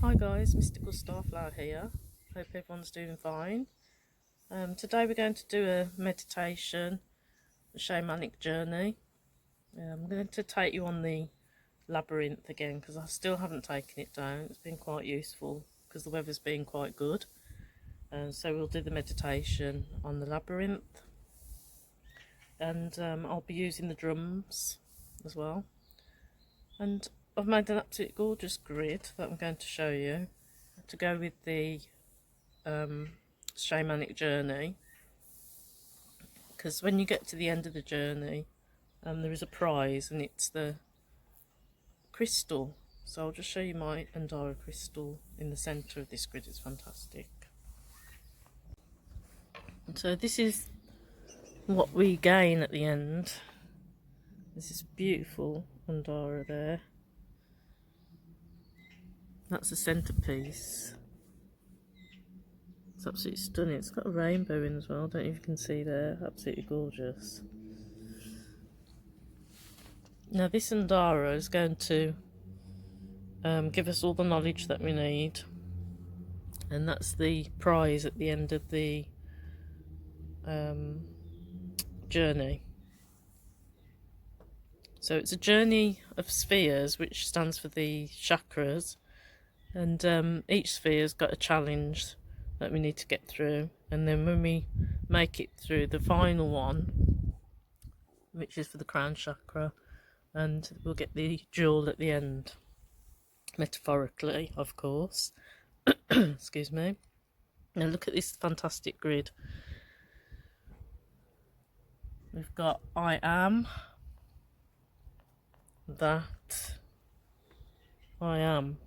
Hi guys, Mystical Starflower here. Hope everyone's doing fine. Today we're going to do a meditation, a shamanic journey. I'm going to take you on the Labyrinth again because I still haven't taken it down. It's been quite useful because the weather's been quite good. So we'll do the meditation on the Labyrinth, and I'll be using the drums as well. And I've made an absolutely gorgeous grid that I'm going to show you to go with the shamanic journey, because when you get to the end of the journey there is a prize, and it's the crystal. So I'll just show you my Andara crystal in the centre of this grid. It's fantastic. And so this is what we gain at the end. This is beautiful Andara there. That's the centrepiece. It's absolutely stunning. It's got a rainbow in as well. I don't know if you can see there. Absolutely gorgeous. Now this Andara is going to give us all the knowledge that we need, and that's the prize at the end of the journey. So it's a journey of spheres, which stands for the chakras, and each sphere's got a challenge that we need to get through, and then when we make it through the final one, which is for the crown chakra, and we'll get the jewel at the end, metaphorically of course. Excuse me. Now look at this fantastic grid. We've got I am, that, I am.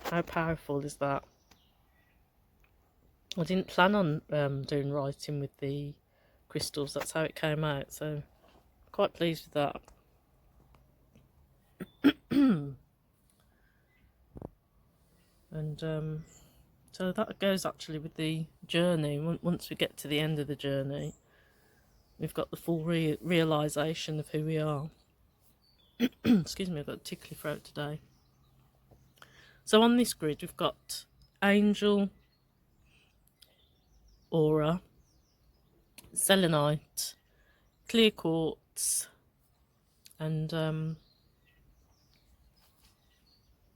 How powerful is that? I didn't plan on doing writing with the crystals. That's how it came out, so quite pleased with that. And so that goes actually with the journey. Once we get to the end of the journey, we've got the full realisation of who we are. Excuse me, I've got a tickly throat today. So on this grid we've got angel, aura, selenite, clear quartz, and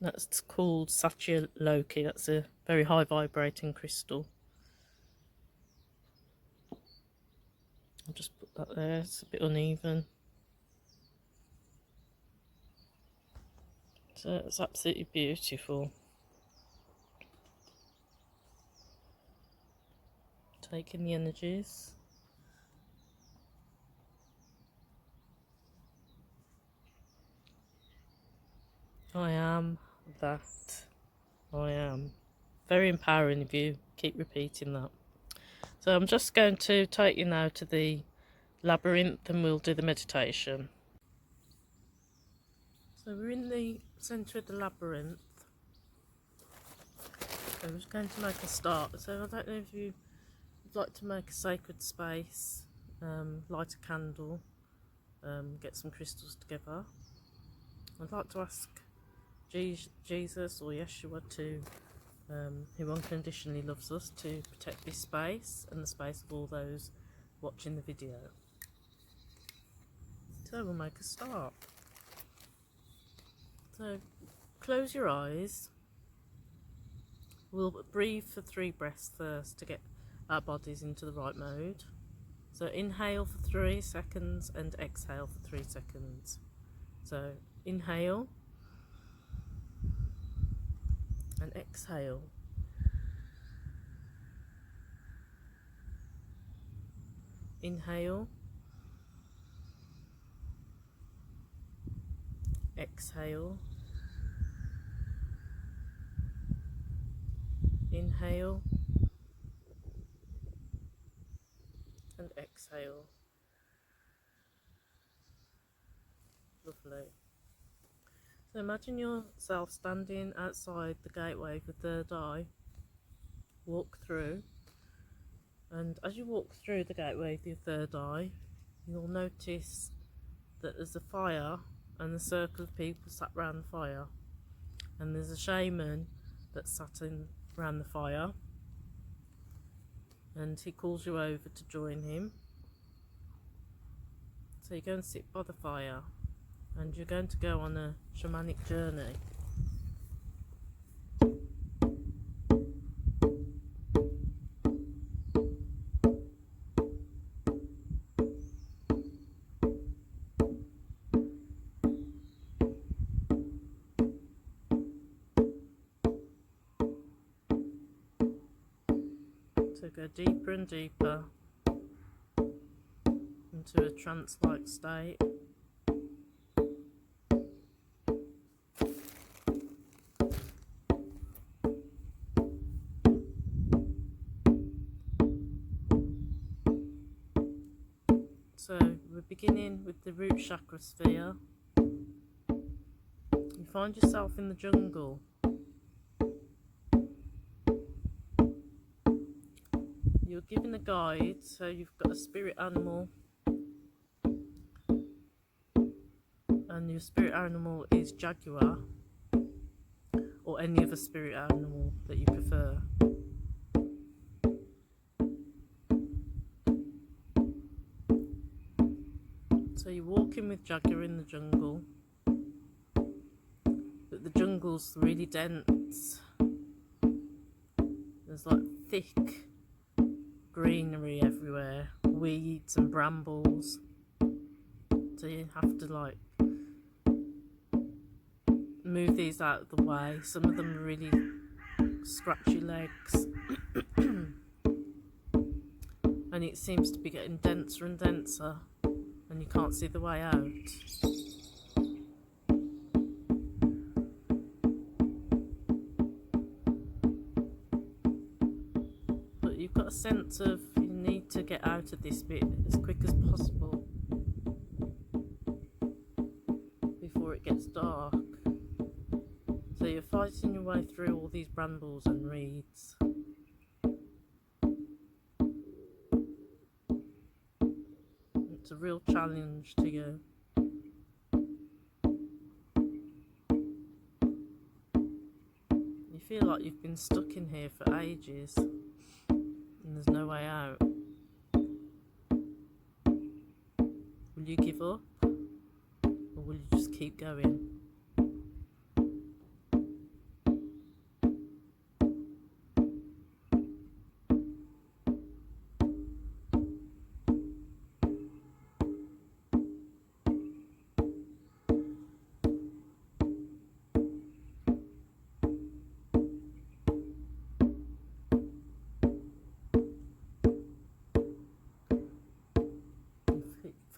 that's called Satya Loki. That's a very high vibrating crystal. I'll just put that there, it's a bit uneven. So it's absolutely beautiful. Taking the energies. I am that. I am. Very empowering if you keep repeating that. So I'm just going to take you now to the labyrinth and we'll do the meditation. So we're in the centre of the labyrinth. So we're just going to make a start. So I don't know if you would like to make a sacred space, light a candle, get some crystals together. I'd like to ask Jesus or Yeshua to, who unconditionally loves us, to protect this space and the space of all those watching the video. So we'll make a start. So close your eyes. We'll breathe for 3 breaths first to get our bodies into the right mode. So inhale for 3 seconds and exhale for 3 seconds. So inhale and exhale. Inhale, exhale, inhale and exhale. Lovely. So imagine yourself standing outside the gateway of the third eye. Walk through, and as you walk through the gateway of your third eye, you'll notice that there's a fire and a circle of people sat round the fire. and there's a shaman that's sat in around the fire, and he calls you over to join him. So you go and sit by the fire, and you're going to go on a shamanic journey. So go deeper and deeper into a trance-like state. So we're beginning with the root chakra sphere. You find yourself in the jungle. You're given a guide, so you've got a spirit animal, and your spirit animal is jaguar, or any other spirit animal that you prefer. So you're walking with jaguar in the jungle, but the jungle's really dense. There's like thick greenery everywhere, weeds and brambles, so you have to like move these out of the way. Some of them are really scratchy legs and it seems to be getting denser and denser, and you can't see the way out. But you've got a sense of you need to get out of this bit as quick as possible before it gets dark. So you're fighting your way through all these brambles and reeds. It's a real challenge to you. You feel like you've been stuck in here for ages and there's no way out. Will you give up, or will you just keep going?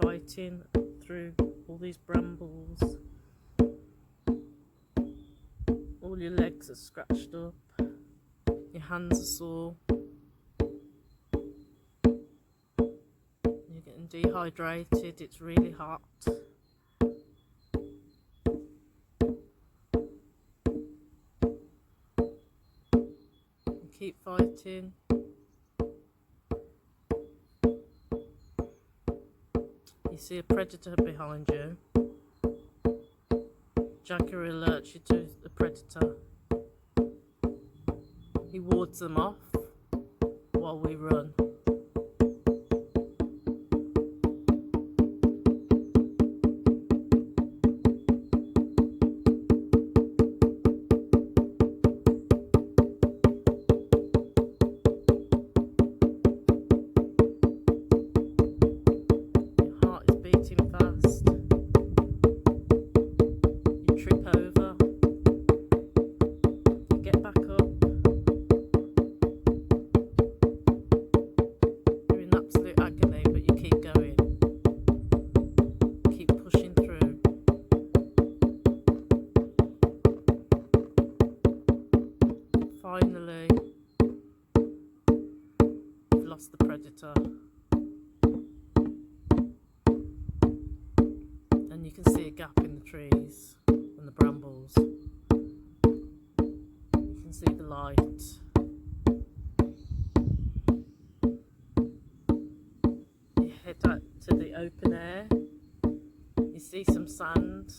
Fighting through all these brambles. All your legs are scratched up, your hands are sore, you're getting dehydrated, it's really hot. You keep fighting. You see a predator behind you. Jaguar alerts you to the predator. He wards them off while we run. Finally, you've lost the predator, and you can see a gap in the trees and the brambles. You can see the light. You head out to the open air. You see some sand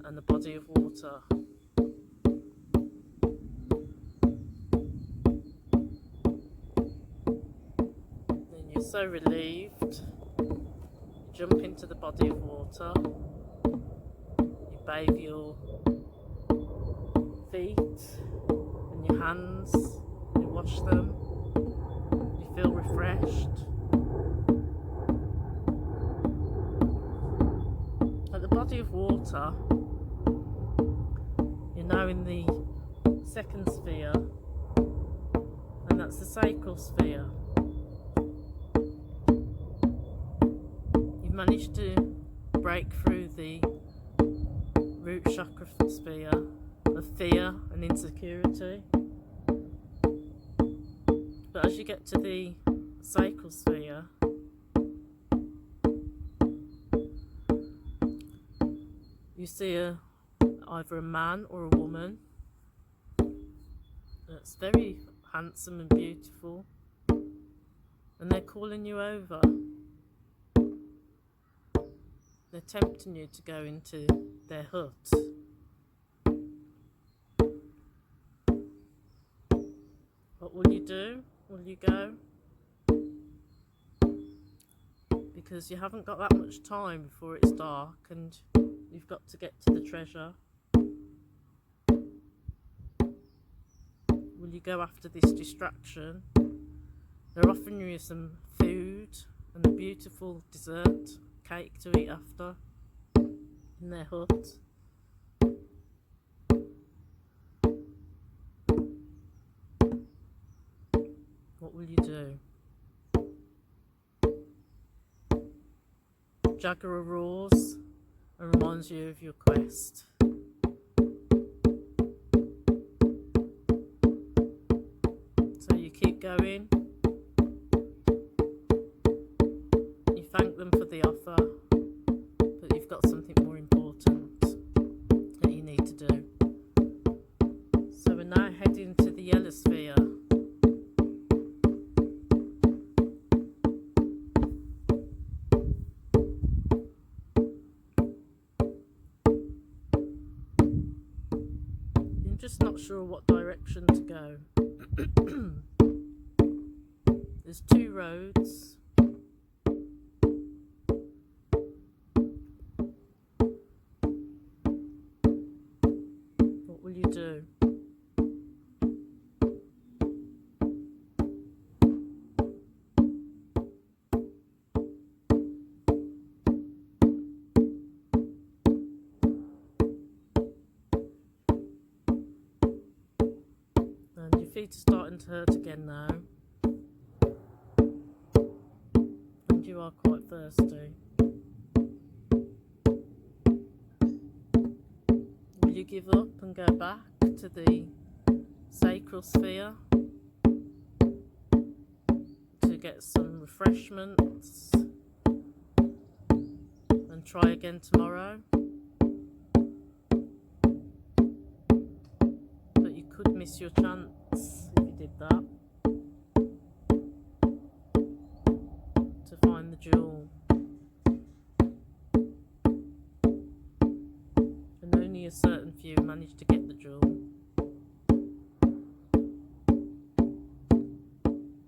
and the body of water. Then you're so relieved, you jump into the body of water, you bathe your feet and your hands, you wash them, you feel refreshed. At the body of water, you're now in the second sphere, and that's the sacral sphere. You've managed to break through the root chakra sphere of fear and insecurity. But as you get to the sacral sphere, you see either a man or a woman that's very handsome and beautiful, and they're calling you over. They're tempting you to go into their hut. What will you do? Will you go? Because you haven't got that much time before it's dark, and you've got to get to the treasure. Will you go after this distraction? They're offering you some food and a beautiful dessert cake to eat after in their hut. What will you do? Jaguar roars and reminds you of your quest. So you keep going. You thank them for the offer, but you've got something more important that you need to do. So we're now heading to the yellow sphere. Just not sure what direction to go. There's two roads. What will you do? And your feet are starting to hurt again now, and you are quite thirsty. Will you give up and go back to the sacral sphere to get some refreshments and try again tomorrow? Could miss your chance if you did that, to find the jewel. And only a certain few manage to get the jewel.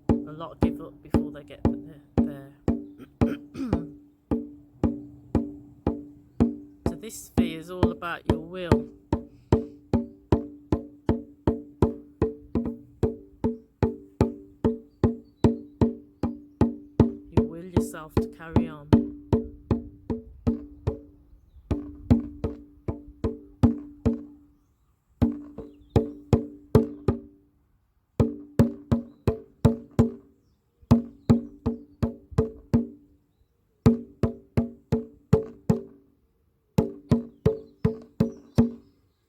A lot give up before they get there. So this sphere is all about your will. To carry on.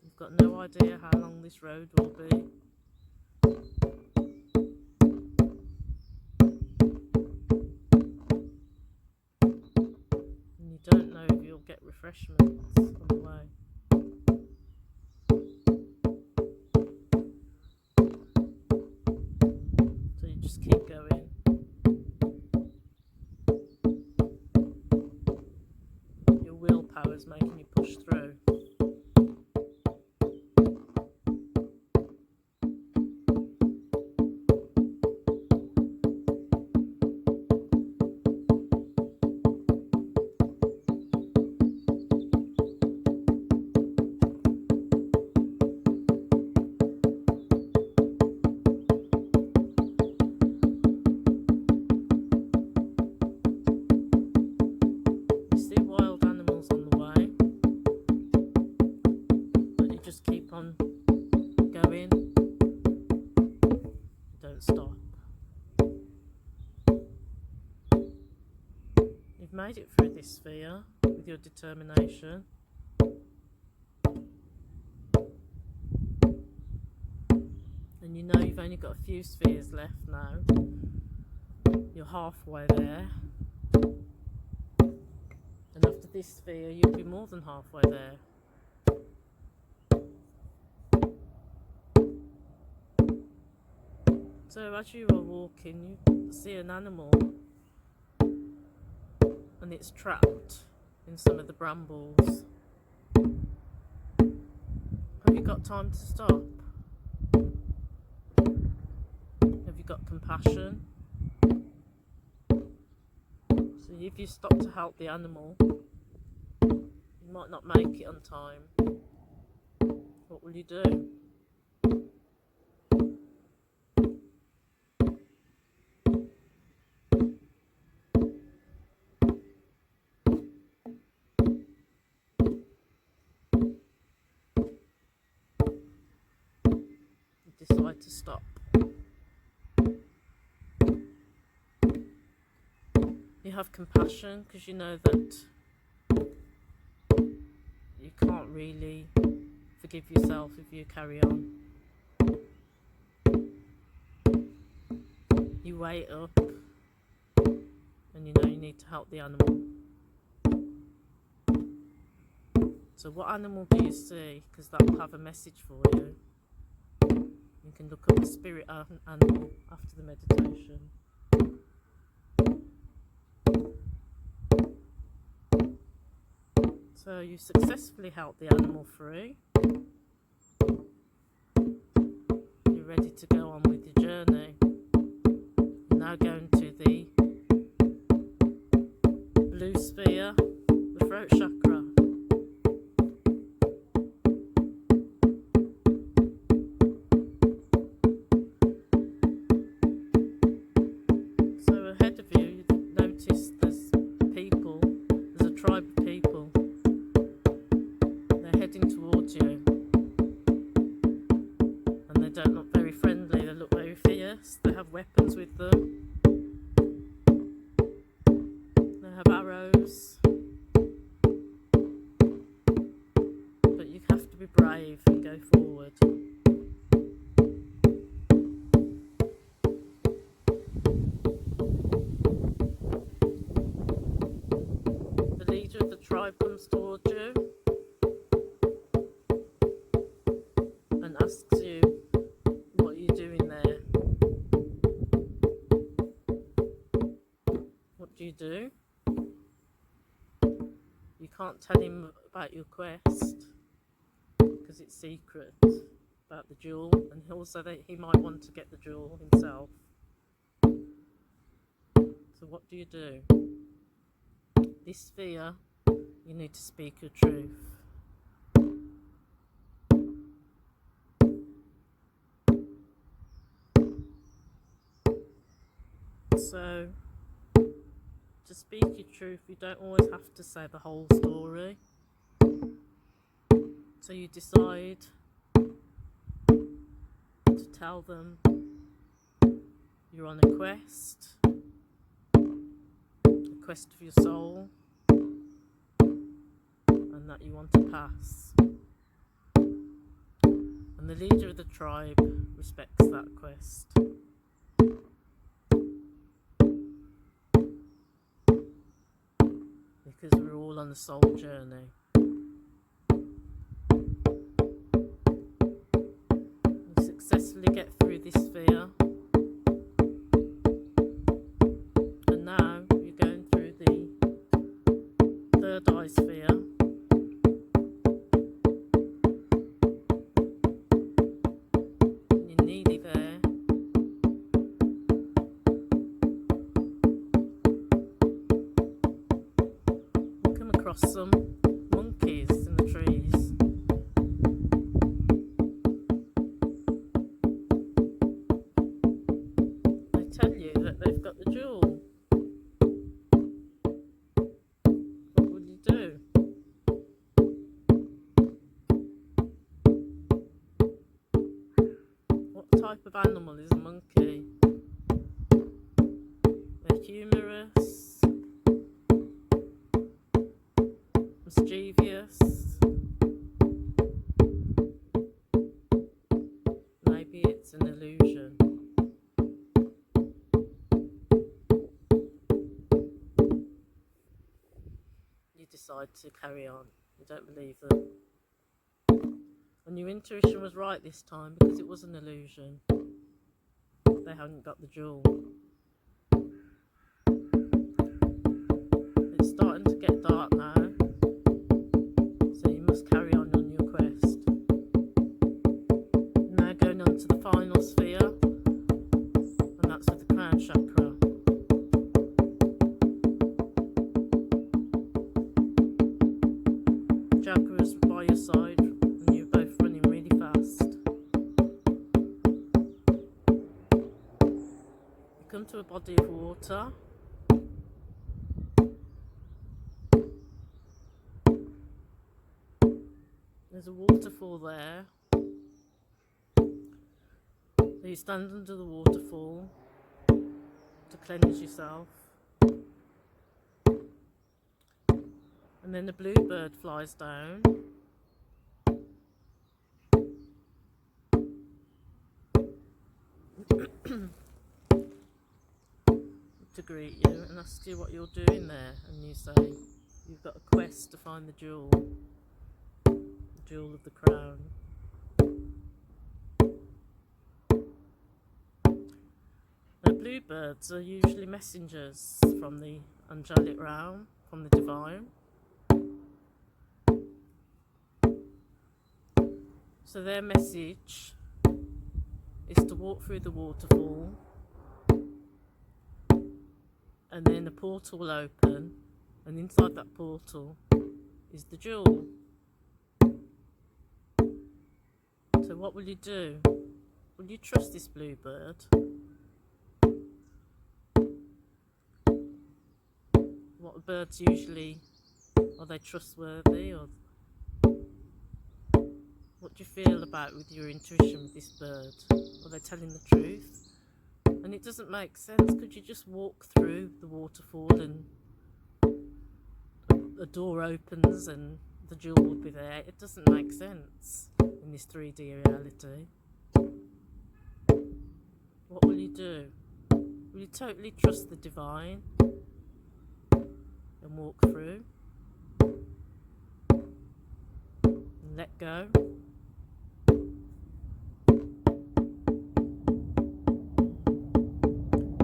You've got no idea how long this road will be. Don't know if you'll get refreshments on the way. So you just keep going. Your willpower is making you push through. just keep on going. Don't stop. You've made it through this sphere with your determination. And you know you've only got a few spheres left now. You're halfway there. And after this sphere, you'll be more than halfway there. So as you are walking, you see an animal, and it's trapped in some of the brambles. Have you got time to stop? Have you got compassion? So if you stop to help the animal, you might not make it on time. What will you do? Decide to stop. You have compassion because you know that you can't really forgive yourself if you carry on. You wait up and you know you need to help the animal. So what animal do you see? Because that will have a message for you. You can look up the spirit animal after the meditation. So you successfully helped the animal free. You're ready to go on with your journey. You're now going to the blue sphere, the throat chakra. They have weapons with them. They have arrows. But you have to be brave and go forward. The leader of the tribe comes towards you and asks you, what are you doing there? What do you do? You can't tell him about your quest because it's secret about the jewel, and also that he might want to get the jewel himself. So what do you do? This sphere, you need to speak your truth. So to speak your truth, you don't always have to say the whole story. So you decide to tell them you're on a quest of your soul, and that you want to pass. And the leader of the tribe respects that quest. Because we're all on a soul journey. You successfully get through this sphere, and now you're going through the third eye sphere. And you're nearly there. Some monkeys in the trees. They tell you that they've got the jewel. What would you do? type of animal is a monkey. They're humorous, mischievous. Maybe it's an illusion. You decide to carry on. You don't believe them. And your intuition was right this time because it was an illusion. They hadn't got the jewel. It's starting to get dark now, so you must carry on your quest. Now going on to the final sphere, and that's with the crown chakra. Jaguar's by your side, and you're both running really fast. You come to a body of water. There's a waterfall there. So you stand under the waterfall to cleanse yourself. And then the bluebird flies down. To greet you and ask you what you're doing there, and you say you've got a quest to find the jewel of the crown. Now bluebirds are usually messengers from the angelic realm, from the divine. So their message is to walk through the waterfall, and then a portal will open, and inside that portal is the jewel. So what will you do? Will you trust this bluebird? What are birds usually? Are they trustworthy? Or what do you feel about with your intuition with this bird? Are they telling the truth? And it doesn't make sense. Could you just walk through the waterfall and the door opens and the jewel would be there? It doesn't make sense in this 3D reality. What will you do? Will you totally trust the divine and walk through and let go?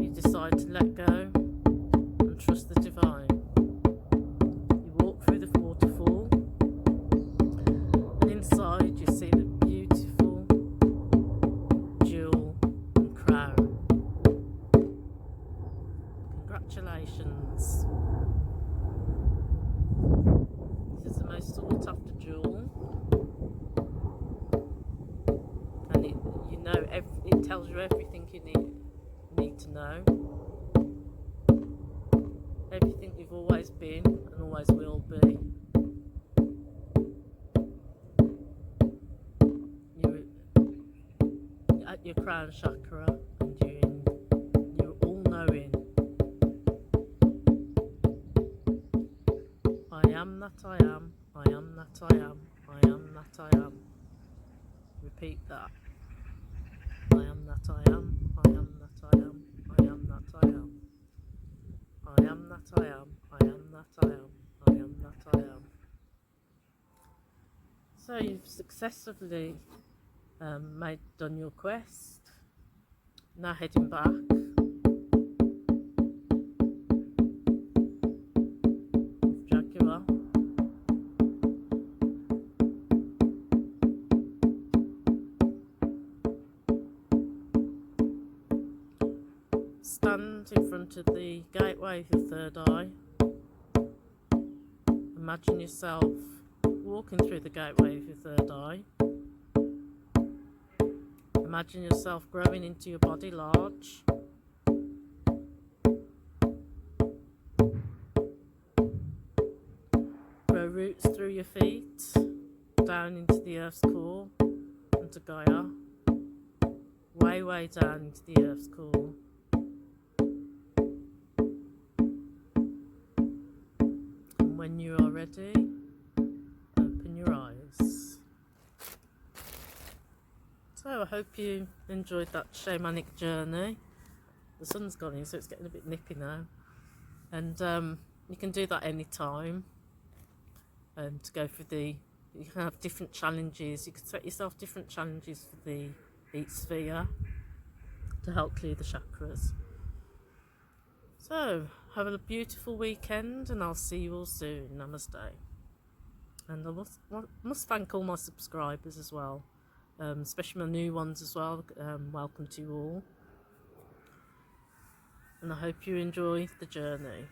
You decide to let go and trust the divine. You walk through the waterfall, and inside you see the beautiful jewel and crown. Congratulations. This is the most sought after jewel, and it tells you everything you need to know. Everything you've always been and always will be. You're at your crown chakra, and you're all knowing. I am that I am, I am that I am, I am that I am. Repeat that. I am that I am, I am that I am, I am that I am. I am that I am, I am that I am, I am that I am. So you've successfully done your quest. Now heading back. Jaguar. Stand in front of the gateway of your third eye. Imagine yourself walking through the gateway of your third eye. Imagine yourself growing into your body large. Grow roots through your feet, down into the earth's core, into Gaia. way down into the earth's core. And when you are ready, open your eyes. So I hope you enjoyed that shamanic journey. The sun's gone in, so it's getting a bit nippy now. And you can do that anytime. To go for you can have different challenges. You can set yourself different challenges for each sphere to help clear the chakras. So have a beautiful weekend, and I'll see you all soon. Namaste. And I must thank all my subscribers as well, especially my new ones as well. Welcome to you all, and I hope you enjoy the journey.